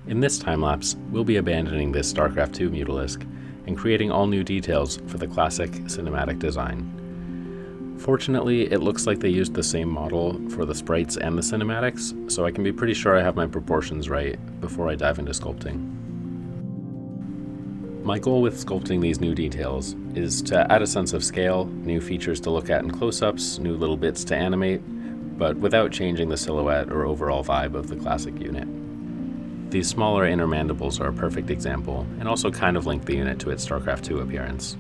In this time-lapse, we'll be abandoning this StarCraft 2 Mutalisk and creating all new details for the classic cinematic design. Fortunately, it looks like they used the same model for the sprites and the cinematics, so I can be pretty sure I have my proportions right before I dive into sculpting. My goal with sculpting these new details is to add a sense of scale, new features to look at in close-ups, new little bits to animate, but without changing the silhouette or overall vibe of the classic unit. These smaller inner mandibles are a perfect example, and also kind of link the unit to its StarCraft 2 appearance.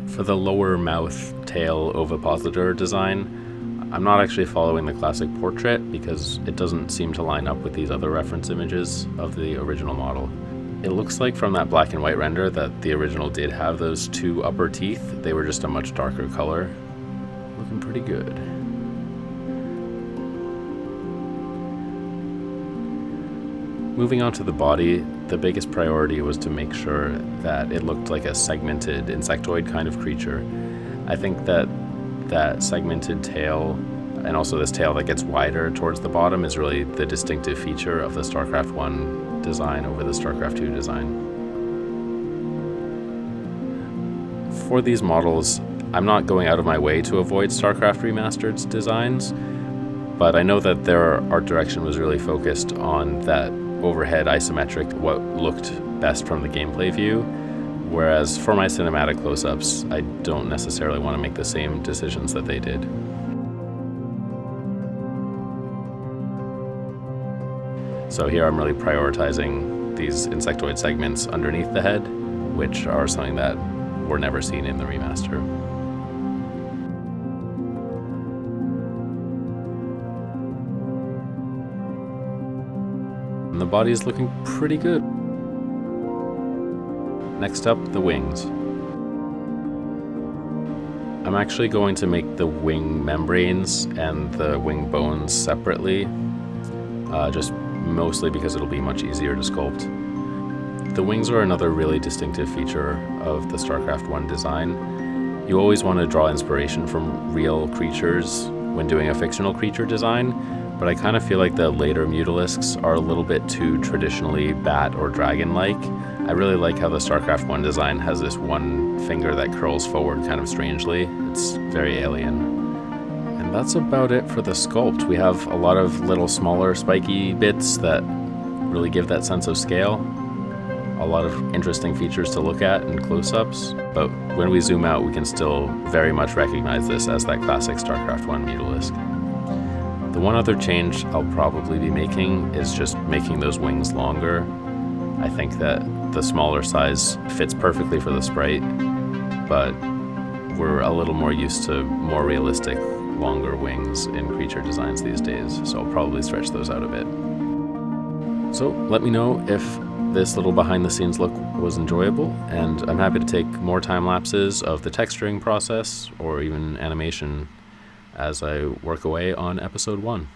For the lower mouth, tail, ovipositor design, I'm not actually following the classic portrait because it doesn't seem to line up with these other reference images of the original model. It looks like from that black and white render that the original did have those two upper teeth. They were just a much darker color. Looking pretty good. Moving on to the body, the biggest priority was to make sure that it looked like a segmented insectoid kind of creature. I think that segmented tail, and also this tail that gets wider towards the bottom, is really the distinctive feature of the StarCraft 1 design over the StarCraft 2 design. For these models, I'm not going out of my way to avoid StarCraft Remastered's designs, but I know that their art direction was really focused on that overhead isometric, what looked best from the gameplay view, whereas for my cinematic close-ups, I don't necessarily want to make the same decisions that they did. So here I'm really prioritizing these insectoid segments underneath the head, which are something that were never seen in the remaster. And the body is looking pretty good. Next up, the wings. I'm actually going to make the wing membranes and the wing bones separately, just mostly because it'll be much easier to sculpt. The wings are another really distinctive feature of the StarCraft 1 design. You always want to draw inspiration from real creatures when doing a fictional creature design, but I kind of feel like the later Mutalisks are a little bit too traditionally bat or dragon-like. I really like how the StarCraft 1 design has this one finger that curls forward kind of strangely. It's very alien. And that's about it for the sculpt. We have a lot of little smaller spiky bits that really give that sense of scale. A lot of interesting features to look at in close-ups, but when we zoom out we can still very much recognize this as that classic StarCraft 1 Mutalisk. The one other change I'll probably be making is just making those wings longer. I think that the smaller size fits perfectly for the sprite, but we're a little more used to more realistic, longer wings in creature designs these days, so I'll probably stretch those out a bit. So let me know if this little behind the scenes look was enjoyable, and I'm happy to take more time lapses of the texturing process or even animation as I work away on episode 1.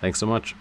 Thanks so much.